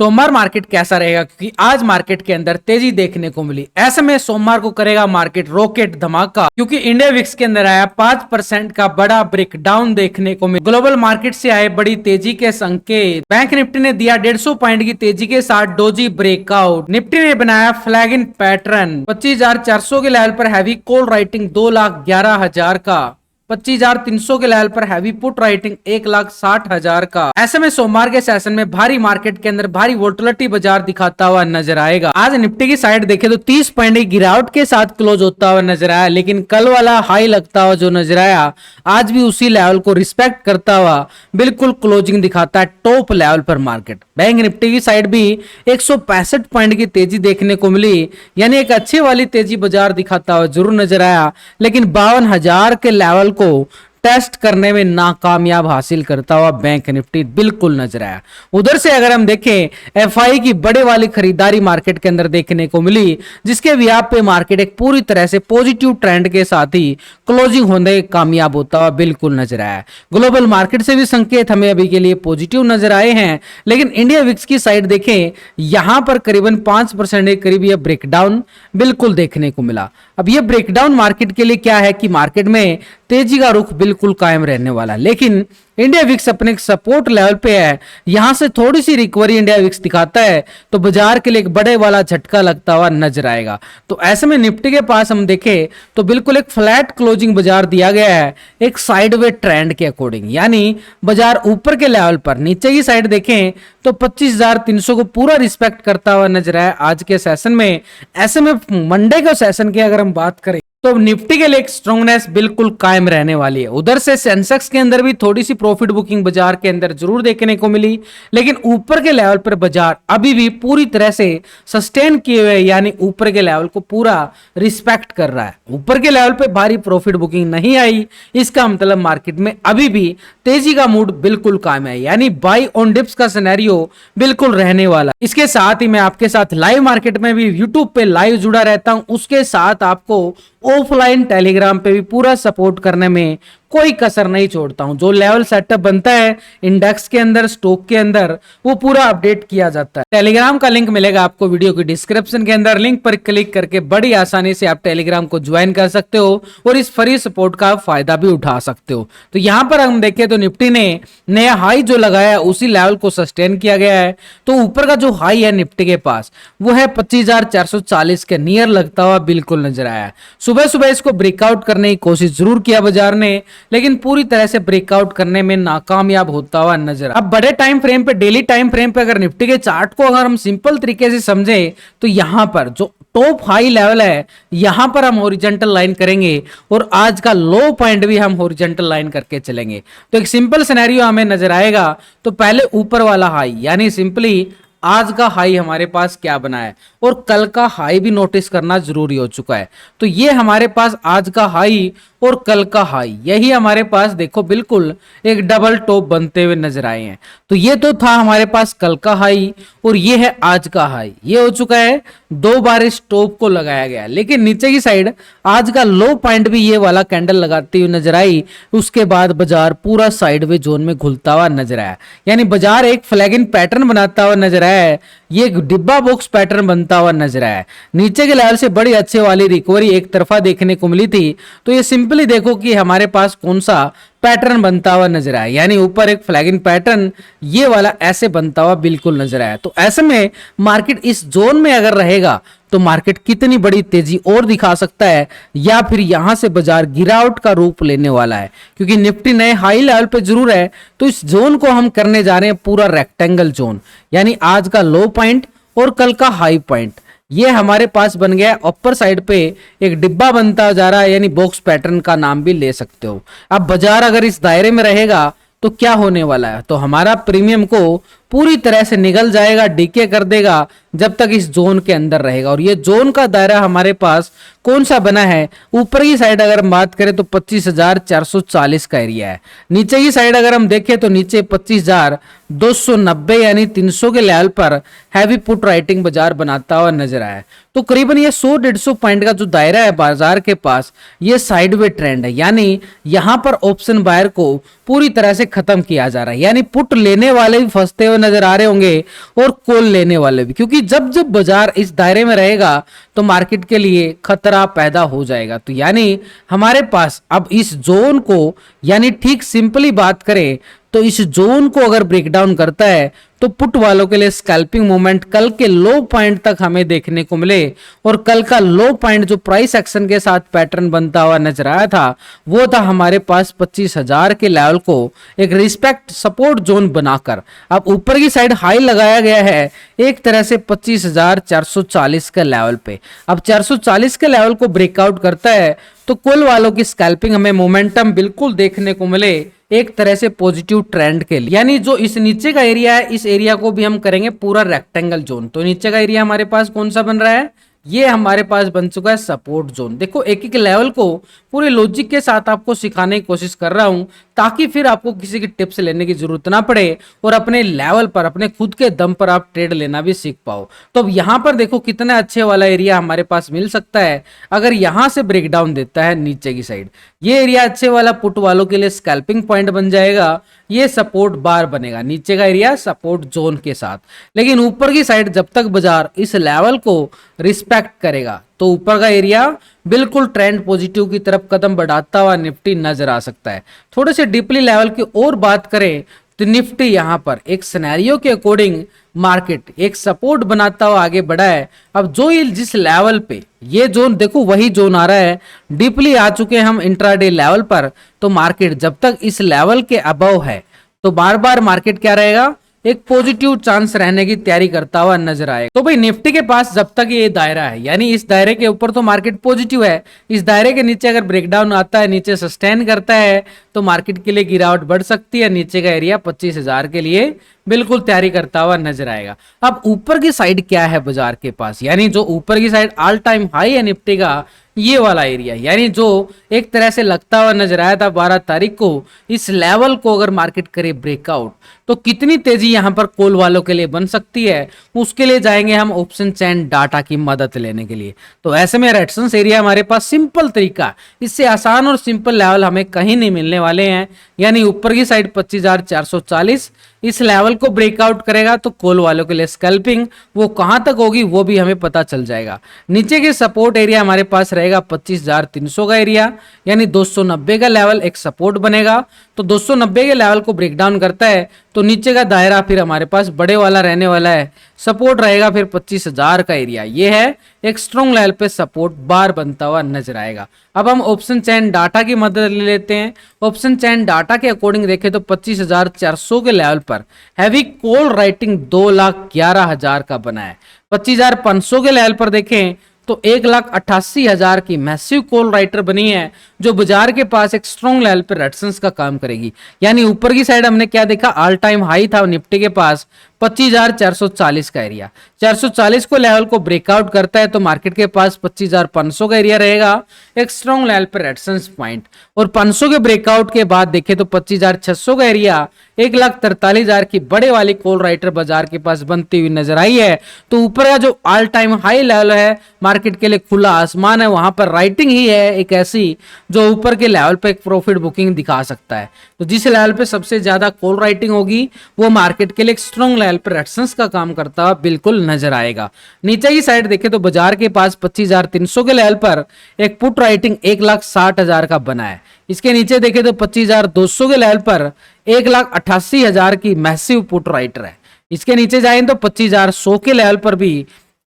सोमवार मार्केट कैसा रहेगा, क्योंकि आज मार्केट के अंदर तेजी देखने को मिली। ऐसे में सोमवार को करेगा मार्केट रॉकेट धमाका, क्योंकि इंडिया विक्स के अंदर आया 5% का बड़ा ब्रेक डाउन देखने को मिला। ग्लोबल मार्केट से आए बड़ी तेजी के संकेत। बैंक निफ्टी ने दिया 150 पॉइंट की तेजी के साथ डोजी ब्रेकआउट। निफ्टी ने बनाया फ्लैगिंग पैटर्न। 25,400 के लेवल पर हैवी कॉल राइटिंग 2,11,000 का। 25,300 के लेवल पर हैवी पुट राइटिंग 1,60,000 का। ऐसे में सोमवार के सेशन में भारी मार्केट के अंदर भारी वोलेटिलिटी बाजार दिखाता हुआ नजर आएगा। आज निफ्टी की साइड देखे तो 30 पॉइंट की गिरावट के साथ क्लोज होता हुआ नजर आया, लेकिन कल वाला हाई लगता हुआ जो नजर आया आज भी उसी लेवल को रिस्पेक्ट करता हुआ बिल्कुल क्लोजिंग दिखाता है टॉप लेवल पर मार्केट। बैंक निफ्टी की साइड भी 165 पॉइंट की तेजी देखने को मिली, यानी एक अच्छी वाली तेजी बाजार दिखाता हुआ जरूर नजर आया, लेकिन 52,000 के लेवल को टेस्ट करने में नाकामयाब हासिल करता हुआ बैंक निफ्टी बिल्कुल नजर आया। उधर से अगर हम देखें एफआई की बड़े वाली खरीदारी मार्केट के अंदर देखने को मिली, जिसके व्याप पे मार्केट एक पूरी तरह से पॉजिटिव ट्रेंड के साथ ही क्लोजिंग होने कामयाब होता हुआ बिल्कुल नजर आया। ग्लोबल मार्केट से भी संकेत हमें अभी के लिए पॉजिटिव नजर आए हैं, लेकिन इंडिया विक्स की साइड देखें यहां पर करीबन 5% के करीब यह ब्रेकडाउन बिल्कुल देखने को मिला। अब यह ब्रेकडाउन मार्केट के लिए क्या है कि मार्केट में तेजी का रुख बिल्कुल कायम रहने वाला, लेकिन इंडिया विक्स अपने सपोर्ट लेवल पे है। यहां से थोड़ी सी रिकवरी इंडिया विक्स दिखाता है तो बाजार के लिए एक बड़े वाला झटका लगता हुआ नजर आएगा। तो ऐसे में निफ्टी के पास हम देखें तो बिल्कुल एक फ्लैट क्लोजिंग बाजार दिया गया है एक साइडवे ट्रेंड के अकॉर्डिंग, यानी बाजार ऊपर के लेवल पर। नीचे की साइड देखें तो 25,300 को पूरा रिस्पेक्ट करता हुआ नजर आया आज के सेशन में। ऐसे में मंडे के सेशन की अगर हम बात करें तो निफ्टी के लिए एक स्ट्रॉन्गनेस बिल्कुल कायम रहने वाली है। उधर से सेंसेक्स के अंदर भी थोड़ी सी प्रॉफिट बुकिंग बाजार के अंदर जरूर देखने को मिली, लेकिन ऊपर के लेवल पर बाजार अभी भी पूरी तरह से सस्टेन किए हुए, यानी ऊपर के लेवल को पूरा रिस्पेक्ट कर रहा है। ऊपर के लेवल पे भारी प्रॉफिट बुकिंग नहीं आई, इसका मतलब मार्केट में अभी भी तेजी का मूड बिल्कुल कायम है, यानी बाई ऑन डिप्स का सिनेरियो बिल्कुल रहने वाला। इसके साथ ही मैं आपके साथ लाइव मार्केट में भी यूट्यूब पे लाइव जुड़ा रहता हूं, उसके साथ आपको ऑफलाइन टेलीग्राम पे भी पूरा सपोर्ट करने में कोई कसर नहीं छोड़ता हूं। जो लेवल सेटअप बनता है इंडेक्स के अंदर, स्टॉक के अंदर, वो पूरा अपडेट किया जाता है। टेलीग्राम का लिंक मिलेगा आपको वीडियो की डिस्क्रिप्शन के अंदर। लिंक पर क्लिक करके बड़ी आसानी से आप टेलीग्राम को ज्वाइन कर सकते हो और इस फ्री सपोर्ट का फायदा भी उठा सकते हो। तो यहां पर हम देखें तो निफ्टी ने नया हाई जो लगाया उसी लेवल को सस्टेन किया गया है। तो ऊपर का जो हाई है निफ्टी के पास वो है 25,440 के नियर लगता हुआ बिल्कुल नजर आया। सुबह सुबह इसको ब्रेकआउट करने की कोशिश जरूर किया बाजार ने, लेकिन पूरी तरह से ब्रेकआउट करने में नाकामयाब होता हुआ नजर। अब बड़े टाइम फ्रेम पे, डेली टाइम फ्रेम पे अगर निफ्टी के चार्ट को अगर हम सिंपल तरीके से समझे तो यहां पर जो टॉप हाई लेवल है यहां पर हम हॉरिजॉन्टल लाइन करेंगे और आज का लो पॉइंट भी हम हॉरिजॉन्टल लाइन करके चलेंगे। तो एक सिंपल सिनेरियो हमें नजर आएगा। तो पहले ऊपर वाला हाई, यानी सिंपली आज का हाई हमारे पास क्या बना है और कल का हाई भी नोटिस करना जरूरी हो चुका है। तो ये हमारे पास आज का हाई और कल का हाई, यही हमारे पास देखो बिल्कुल एक डबल टॉप बनते हुए नजर आए हैं। तो ये तो था हमारे पास कल का हाई और ये है आज का हाई। ये हो चुका है, दो बार इस टॉप को लगाया गया, लेकिन नीचे की साइड आज का लो पॉइंट भी ये वाला कैंडल लगाती हुई नजर आई। उसके बाद बाजार पूरा साइडवे जोन में घुलता हुआ नजर आया, यानी बाजार एक फ्लैगिंग पैटर्न बनाता हुआ नजर आया है। ये एक डिब्बा बॉक्स पैटर्न बनता हुआ नजर आया। नीचे के लेवल से बड़ी अच्छे वाली रिकवरी एक तरफा देखने को मिली थी। तो ये सिंपली देखो कि हमारे पास कौन सा पैटर्न बनता हुआ नजर आया, यानी ऊपर एक फ्लैगिंग पैटर्न ये वाला ऐसे बनता हुआ बिल्कुल नजर आया। तो ऐसे में मार्केट इस जोन में अगर रहेगा तो मार्केट कितनी बड़ी तेजी और दिखा सकता है, या फिर यहां से बाजार गिरावट का रूप लेने वाला है। क्योंकि निफ्टी नए हाई लेवल पे जरूर है, तो इस जोन को हम करने जा रहे हैं पूरा रेक्टेंगल जोन, यानी आज का लो पॉइंट और कल का हाई पॉइंट ये हमारे पास बन गया। अपर साइड पे एक डिब्बा बनता जा रहा है, यानी बॉक्स पैटर्न का नाम भी ले सकते हो। अब बाजार अगर इस दायरे में रहेगा तो क्या होने वाला है, तो हमारा प्रीमियम को पूरी तरह से निगल जाएगा, डीके कर देगा जब तक इस जोन के अंदर रहेगा। और ये जोन का दायरा हमारे पास कौन सा बना है, ऊपर की साइड अगर हम बात करें तो 25,440 का एरिया है। नीचे की साइड अगर हम देखें तो नीचे 25,290 यानी 300 के लेवल पर हैवी पुट राइटिंग बाजार बनाता हुआ नजर आया। तो करीबन ये 100-150 पॉइंट का जो दायरा है बाजार के पास, ये साइडवे ट्रेंड है, यानी यहां पर ऑप्शन बायर को पूरी तरह से खत्म किया जा रहा है, यानी पुट लेने वाले भी फंसते हुए नजर आ रहे होंगे और कॉल लेने वाले भी, क्योंकि जब जब बाजार इस दायरे में रहेगा तो मार्केट के लिए खतरा पैदा हो जाएगा। तो यानी हमारे पास अब इस जोन को, यानी ठीक सिंपली बात करें तो इस जोन को अगर ब्रेक डाउन करता है तो पुट वालों के लिए स्कैल्पिंग मूवमेंट कल के लो पॉइंट तक हमें देखने को मिले, और कल का लो पॉइंट जो प्राइस एक्शन के साथ पैटर्न बनता हुआ नजर आया था वो था हमारे पास 25,000 के लेवल को एक रिस्पेक्ट सपोर्ट जोन बनाकर अब ऊपर की साइड हाई लगाया गया है एक तरह से 25,440 के लेवल पे। अब 440 के लेवल को ब्रेकआउट करता है तो कुल वालों की स्कैल्पिंग हमें मोमेंटम बिल्कुल देखने को मिले एक तरह से पॉजिटिव ट्रेंड के लिए। यानी जो इस नीचे का एरिया है इस एरिया को भी हम करेंगे पूरा रेक्टेंगल जोन। तो नीचे का एरिया हमारे पास कौन सा बन रहा है, ये हमारे पास बन चुका है सपोर्ट जोन। देखो एक एक लेवल को पूरे लॉजिक के साथ आपको सिखाने की कोशिश कर रहा हूं ताकि फिर आपको किसी की टिप्स लेने की जरूरत ना पड़े और अपने लेवल पर अपने खुद के दम पर आप ट्रेड लेना भी सीख पाओ। तो अब यहां पर देखो कितना अच्छे वाला एरिया हमारे पास मिल सकता है अगर यहां से ब्रेक डाउन देता है नीचे की साइड। ये एरिया अच्छे वाला पुट वालों के लिए स्कैल्पिंग पॉइंट बन जाएगा, ये सपोर्ट बार बनेगा नीचे का एरिया सपोर्ट जोन के साथ। लेकिन ऊपर की साइड जब तक बाजार इस लेवल को रिस्पेक्ट करेगा तो ऊपर का एरिया बिल्कुल ट्रेंड पॉजिटिव की तरफ कदम बढ़ाता हुआ निफ्टी नजर आ सकता है। थोड़े से डीपली लेवल की और बात करें तो निफ्टी यहां पर एक सिनेरियो के अकॉर्डिंग मार्केट एक सपोर्ट बनाता हुआ आगे बढ़ा है। अब जो जिस लेवल पे ये जोन देखो वही जोन आ रहा है, डीपली आ चुके हैं हम इंट्राडे लेवल पर। तो मार्केट जब तक इस लेवल के अबव है तो बार बार मार्केट क्या रहेगा, एक पॉजिटिव चांस रहने की तैयारी करता हुआ नजर आएगा। तो भाई निफ्टी के पास जब तक ये दायरा है, यानी इस दायरे के ऊपर तो मार्केट पॉजिटिव है, इस दायरे के नीचे अगर ब्रेकडाउन आता है, नीचे सस्टेन करता है तो मार्केट के लिए गिरावट बढ़ सकती है। नीचे का एरिया 25,000 के लिए बिल्कुल तैयारी करता हुआ नजर आएगा। अब ऊपर की साइड क्या है बाजार के पास, यानी जो ऊपर की साइड ऑल टाइम हाई है निफ्टी का ये वाला एरिया, यानी जो एक तरह से लगता हुआ नजर आया था 12 तारीख को, इस लेवल को अगर मार्केट करे ब्रेकआउट तो कितनी तेजी यहां पर कॉल वालों के लिए बन सकती है, उसके लिए जाएंगे हम ऑप्शन चैन डाटा की मदद लेने के लिए। तो ऐसे में रेजिस्टेंस एरिया हमारे पास सिंपल तरीका, इससे आसान और सिंपल लेवल हमें कहीं नहीं मिलने वाले हैं। यानी ऊपर की साइड 25,440 इस लेवल को ब्रेकआउट करेगा तो कॉल वालों के लिए स्कैल्पिंग वो कहां तक होगी वो भी हमें पता चल जाएगा। नीचे के सपोर्ट एरिया हमारे पास रहेगा 25,300 का एरिया, यानी 290 का लेवल एक सपोर्ट बनेगा। तो 290 के लेवल को ब्रेकडाउन करता है तो नीचे का दायरा फिर हमारे पास बड़े वाला रहने वाला है, सपोर्ट रहेगा फिर 25,000 का एरिया, ये है एक स्ट्रॉन्ग लेवल पे सपोर्ट बार बनता हुआ नजर आएगा। अब हम ऑप्शन चैन डाटा की मदद ले लेते हैं। ऑप्शन चैन डाटा के अकॉर्डिंग देखें तो 25,400 के लेवल पर हैवी कॉल राइटिंग 2,11,000 का बना है। 25,500 के लेवल पर देखें तो 1,88,000 की मैसिव कॉल राइटर बनी है जो बाजार के पास एक स्ट्रॉन्ग लेवल पर रेजिस्टेंस का काम करेगी। यानी ऊपर की साइड हमने क्या देखा, ऑल टाइम हाई था निफ्टी के पास 25,440 का एरिया, 440 को लेवल को ब्रेकआउट करता है तो मार्केट के पास 25,500 का एरिया रहेगा एक स्ट्रॉन्ग लेवल पर रेजिस्टेंस पॉइंट। और 500 के ब्रेकआउट के बाद देखें तो 25,600 का एरिया 1,43,000 की बड़े वाली कॉल राइटर बाजार के पास बनती हुई नजर आई है। तो ऊपर का जो ऑल टाइम हाई लेवल है मार्केट के लिए खुला आसमान है, वहां पर राइटिंग ही है एक ऐसी जो ऊपर के लेवल पे एक प्रॉफिट बुकिंग दिखा सकता है। तो जिस लेवल पे सबसे ज्यादा कॉल राइटिंग होगी वो मार्केट के लिए एक स्ट्रॉन्ग लेवल पर रेजिस्टेंस का काम करता हुआ बिल्कुल नजर आएगा। नीचे की साइड देखें तो बाजार के पास 25,300 के लेवल पर एक पुट राइटिंग 1,60,000 का बना है। इसके नीचे देखें तो 25,200 के लेवल पर 1,88,000 की मैसिव पुट राइटर है। इसके नीचे जाएं तो 25,100 के लेवल पर भी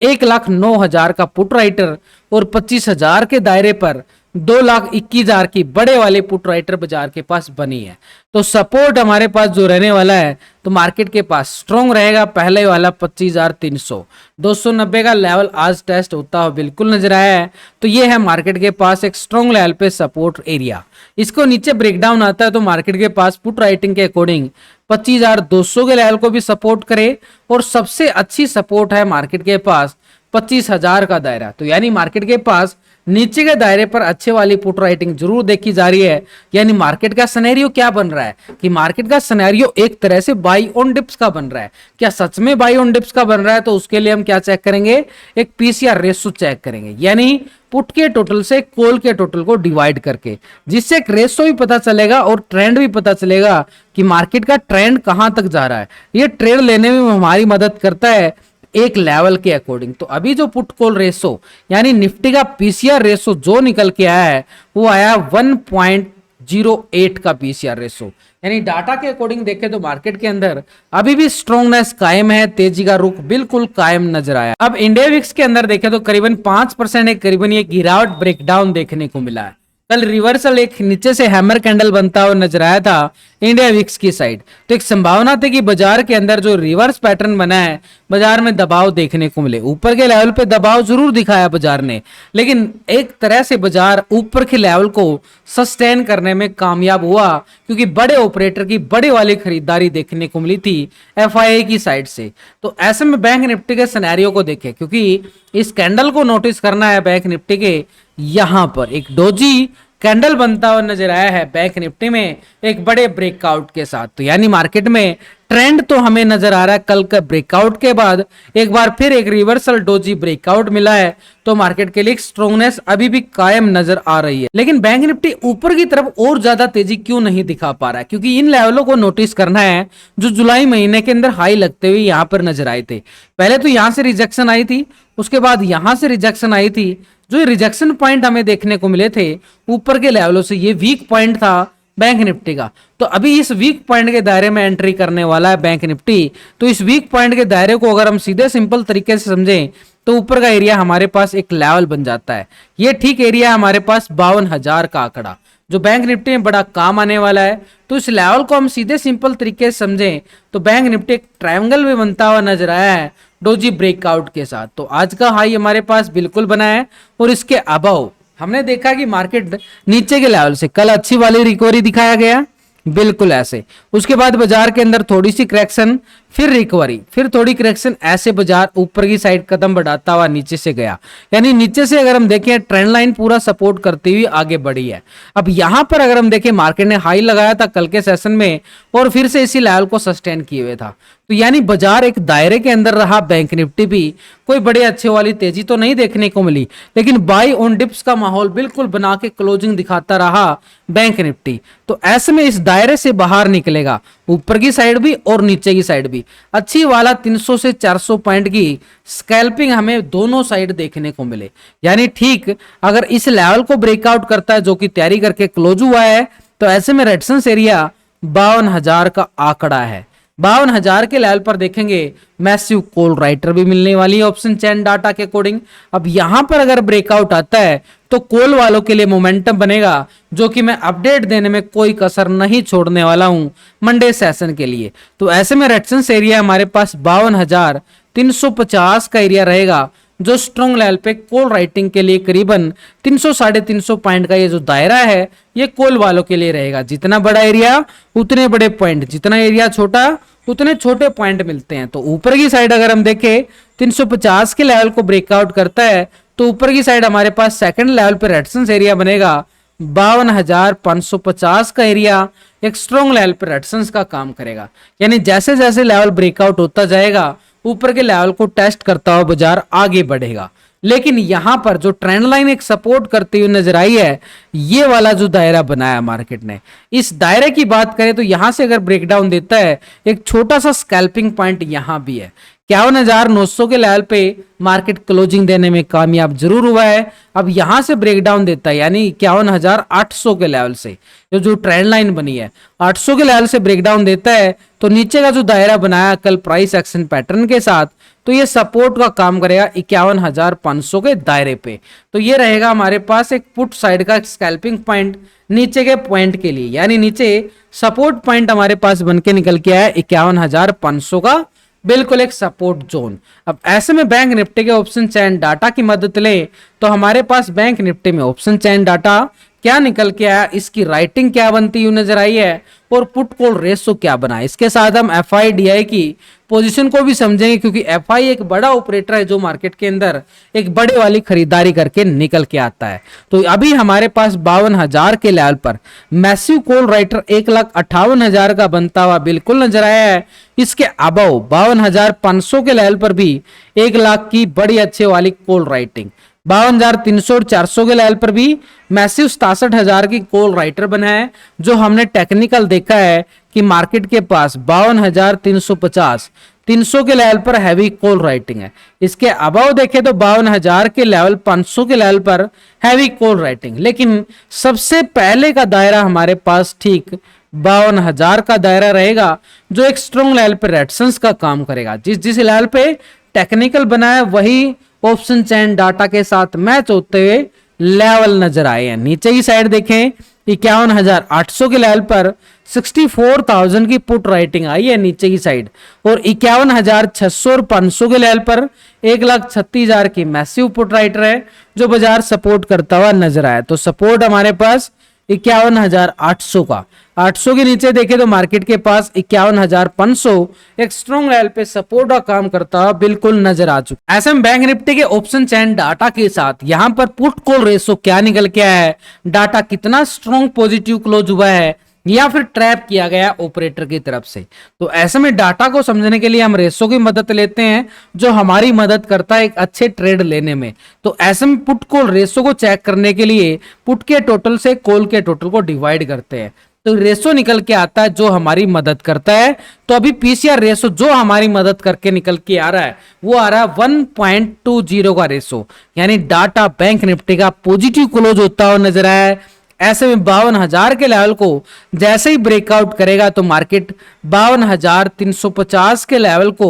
1,09,000 का पुट राइटर और 25,000 के दायरे पर 2,21,000 की बड़े वाले पुट राइटर बाजार के पास बनी है। तो सपोर्ट हमारे पास जो रहने वाला है तो मार्केट के पास स्ट्रॉन्ग रहेगा पहले वाला 25,300, 290 का लेवल आज टेस्ट होता हुआ बिल्कुल नजर आया है। तो ये है मार्केट के पास एक स्ट्रॉन्ग लेवल पे सपोर्ट एरिया। इसको नीचे ब्रेकडाउन आता है तो मार्केट के पास पुट राइटिंग के अकॉर्डिंग 25,200 के लेवल को भी सपोर्ट करे और सबसे अच्छी सपोर्ट है मार्केट के पास 25,000 का दायरा। तो यानी मार्केट के पास नीचे के दायरे पर अच्छे वाली पुट राइटिंग जरूर देखी जा रही है। यानी मार्केट का सिनेरियो क्या बन रहा है कि मार्केट का सिनेरियो एक तरह से बाई ऑन डिप्स का बन रहा है। क्या सच में बाई ऑन डिप्स का बन रहा है? तो उसके लिए हम क्या चेक करेंगे, एक पीसीआर रेशो चेक करेंगे, यानी पुट के टोटल से कॉल के टोटल को डिवाइड करके, जिससे एक रेशो भी पता चलेगा और ट्रेंड भी पता चलेगा कि मार्केट का ट्रेंड कहां तक जा रहा है। ये ट्रेड लेने में हमारी मदद करता है एक लेवल के अकॉर्डिंग। तो अभी जो पुट कॉल रेशो यानी निफ्टी का पीसीआर रेशो जो निकल के आया है वो आया 1.08 का पीसीआर रेशो। यानी डाटा के अकॉर्डिंग देखें तो मार्केट के अंदर अभी भी स्ट्रॉन्गनेस कायम है, तेजी का रुख बिल्कुल कायम नजर आया। अब इंडिया विक्स के अंदर देखें तो करीबन 5% एक करीबन ये गिरावट ब्रेकडाउन देखने को मिला है। कल रिवर्सल एक नीचे से हैमर कैंडल बनता हुआ नजर आया था इंडिया विक्स की साइड। तो एक संभावना थी कि बाजार के अंदर जो रिवर्स पैटर्न बना है बाजार में दबाव देखने को मिले। ऊपर के लेवल पे दबाव जरूर दिखाया बाजार ने, लेकिन एक तरह से बाजार ऊपर के लेवल को सस्टेन करने में कामयाब हुआ, क्योंकि बड़े ऑपरेटर की बड़े वाली खरीदारी देखने को मिली थी एफआईआई की साइड से। तो ऐसे में बैंक निफ्टी के सिनेरियो को देखें, क्योंकि इस कैंडल को नोटिस करना है बैंक निफ्टी के, यहां पर एक डोजी कैंडल बनता हुआ नजर आया है बैंक निफ्टी में एक बड़े ब्रेकआउट के साथ। तो यानी मार्केट में ट्रेंड तो हमें नजर आ रहा है कल का ब्रेकआउट के बाद एक बार फिर एक रिवर्सल डोजी ब्रेकआउट मिला है, तो मार्केट के लिए स्ट्रॉन्गनेस अभी भी कायम नजर आ रही है। लेकिन बैंक निफ्टी ऊपर की तरफ और ज्यादा तेजी क्यों नहीं दिखा पा रहा है? क्योंकि इन लेवलों को नोटिस करना है जो जुलाई महीने के अंदर हाई लगते हुए यहां पर नजर आए थे। पहले तो यहां से रिजेक्शन आई थी, उसके बाद यहां से रिजेक्शन आई थी। जो रिजेक्शन पॉइंट हमें देखने को मिले थे ऊपर के लेवलों से, ये वीक पॉइंट था बैंक निफ्टी का। तो अभी इस वीक पॉइंट के दायरे में एंट्री करने वाला है बैंक निफ्टी। तो इस वीक पॉइंट के दायरे को अगर हम सीधे सिंपल तरीके से समझें तो ऊपर का एरिया हमारे पास एक लेवल बन जाता है। ये ठीक एरिया हमारे पास 52,000 का आंकड़ा जो बैंक निफ्टी में बड़ा काम आने वाला है। तो इस लेवल को हम सीधे सिंपल तरीके से समझें तो बैंक निफ्टी एक ट्रायंगल में बनता हुआ नजर आया है डोजी ब्रेकआउट के साथ। तो आज का हाई हमारे पास बिल्कुल बना है और इसके अबव हमने देखा कि मार्केट नीचे के लेवल से कल अच्छी वाली रिकवरी दिखाया गया, बिल्कुल ऐसे। उसके बाद बाजार के अंदर थोड़ी सी करेक्शन, फिर रिकवरी, फिर थोड़ी करेक्शन, ऐसे बाजार ऊपर की साइड कदम बढ़ाता हुआ नीचे से गया। यानी नीचे से अगर हम देखें ट्रेंड लाइन पूरा सपोर्ट करती हुई आगे बढ़ी है। अब यहां पर अगर हम देखें मार्केट ने हाई लगाया था कल के सेशन में और फिर से इसी लेवल को सस्टेन किए हुए था। तो यानी बाजार एक दायरे के अंदर रहा। बैंक निफ्टी भी कोई बड़े अच्छे वाली तेजी तो नहीं देखने को मिली, लेकिन बाई ऑन डिप्स का माहौल बिल्कुल बना के क्लोजिंग दिखाता रहा बैंक निफ्टी। तो ऐसे में इस दायरे से बाहर निकलेगा, ऊपर की साइड भी और नीचे की साइड भी अच्छी वाला 300 से 400 पॉइंट की स्कैल्पिंग हमें दोनों साइड देखने को मिले। यानी ठीक अगर इस लेवल को ब्रेकआउट करता है जो कि तैयारी करके क्लोज हुआ है, तो ऐसे में रेजिस्टेंस एरिया 52,000 का आंकड़ा है। 52,000 के लेवल पर देखेंगे मैसिव कॉल राइटर भी मिलने वाली है ऑप्शन चैन डाटा के अकॉर्डिंग। अब यहां पर अगर ब्रेकआउट आता है तो कॉल वालों के लिए मोमेंटम बनेगा, जो कि मैं अपडेट देने में कोई कसर नहीं छोड़ने वाला हूं मंडे सेशन के लिए। तो ऐसे में रेजिस्टेंस एरिया हमारे पास 52,350 का एरिया रहेगा, जो स्ट्रॉन्ग लेवल पे कॉल राइटिंग के लिए करीबन 300 साढ़े 300 पॉइंट का ये जो दायरा है ये कॉल वालों के लिए रहेगा। जितना बड़ा एरिया उतने बड़े पॉइंट, जितना एरिया छोटा उतने छोटे पॉइंट मिलते हैं। तो ऊपर की साइड अगर हम देखें 350 के लेवल को ब्रेकआउट करता है तो ऊपर की साइड हमारे पास सेकंड लेवल पे रेजिस्टेंस एरिया बनेगा 52,550 का एरिया एक स्ट्रॉन्ग लेवल पे रेजिस्टेंस का काम करेगा। यानी जैसे जैसे लेवल ब्रेकआउट होता जाएगा ऊपर के लेवल को टेस्ट करता हुआ बाजार आगे बढ़ेगा। लेकिन यहां पर जो ट्रेंड लाइन एक सपोर्ट करती हुई नजर आई है, ये वाला जो दायरा बनाया मार्केट ने, इस दायरे की बात करें तो यहां से अगर ब्रेकडाउन देता है एक छोटा सा स्कैल्पिंग पॉइंट यहां भी है। 51,900 के लेवल पे मार्केट क्लोजिंग देने में कामयाब जरूर हुआ है। अब यहां से ब्रेकडाउन देता है यानी 51,800 के लेवल से जो ट्रेंड लाइन बनी है 800 के लेवल से ब्रेकडाउन देता है तो नीचे का जो दायरा बनाया कल प्राइस एक्शन पैटर्न के साथ, तो ये सपोर्ट का काम करेगा 51,500 के दायरे पे। तो ये रहेगा हमारे पास एक पुट साइड का स्कैल्पिंग पॉइंट नीचे के पॉइंट के लिए। यानी नीचे सपोर्ट पॉइंट हमारे पास बन के निकल के आया 51,500 का, बिल्कुल एक सपोर्ट जोन। अब ऐसे में बैंक निफ्टी के ऑप्शन चैन डाटा की मदद ले तो हमारे पास बैंक निफ्टी में ऑप्शन चैन डाटा क्या निकल के आया, इसकी राइटिंग क्या बनती हुई नजर आई है और पुट कॉल रेशो क्या बना। इसके साथ हम FIDI की पोजीशन को भी समझेंगे, क्योंकि FI एक बड़ा ऑपरेटर है जो मार्केट के अंदर एक बड़े वाली खरीदारी करके निकल के आता है। तो अभी हमारे पास 52,000 के लेवल पर मैसिव कॉल राइटर 1,58,000 का बनता हुआ बिल्कुल नजर आया है। इसके अबव 52,500 के लेवल पर भी 1 लाख की बड़ी अच्छे वाली कॉल राइटिंग, 52,300 और 400 के लेवल पर भी मैसिव 67,000 की कॉल राइटर बना है। जो हमने टेक्निकल देखा है कि मार्केट के पास 52,350 300 के लेवल पर हैवी कॉल राइटिंग है। इसके अबव देखें तो 52,000 के लेवल 500 के लेवल पर हैवी कॉल राइटिंग, लेकिन सबसे पहले का दायरा हमारे पास ठीक 52,000 का दायरा रहेगा, जो एक स्ट्रॉन्ग लेवल पे रेजिस्टेंस का काम करेगा। जिस लेवल पे टेक्निकल बना है वही ऑप्शन चैन डाटा के साथ मैच होते हुए लेवल नजर आए हैं। नीचे की साइड देखें 51,800 के लेवल पर 64,000 की पुट राइटिंग आई है नीचे की साइड, और 51,600 और 500 के लेवल पर 1,36,000 की मैसिव पुट राइटर है जो बाजार सपोर्ट करता हुआ नजर आया। तो सपोर्ट हमारे पास 51,800 का, 800 के नीचे देखें तो मार्केट के पास 51,500 एक स्ट्रॉन्ग लेवल पे सपोर्ट का काम करता हुआ बिल्कुल नजर आ चुका है। ऐसे में बैंक निफ्टी के ऑप्शन चैन डाटा के साथ यहां पर पुट कॉल रेशो क्या निकल के आया है, डाटा कितना स्ट्रॉन्ग पॉजिटिव क्लोज हुआ है या फिर ट्रैप किया गया ऑपरेटर की तरफ से। तो ऐसे में डाटा को समझने के लिए हम रेशो की मदद लेते हैं, जो हमारी मदद करता है एक अच्छे ट्रेड लेने में। तो ऐसे में पुट कॉल रेशो को चेक करने के लिए पुट के टोटल से कॉल के टोटल को डिवाइड करते हैं, तो रेशो निकल के आता है जो हमारी मदद करता है। तो अभी PCR रेशो जो हमारी मदद करके निकल के आ रहा है वो आ रहा है 1.20 का रेशो, यानी डाटा बैंक निफ्टी का पॉजिटिव क्लोज होता हुआ नजर आया है। ऐसे में 52,000 के लेवल को जैसे ही ब्रेकआउट करेगा तो मार्केट 52,350 के लेवल को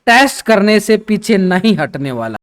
टेस्ट करने से पीछे नहीं हटने वाला।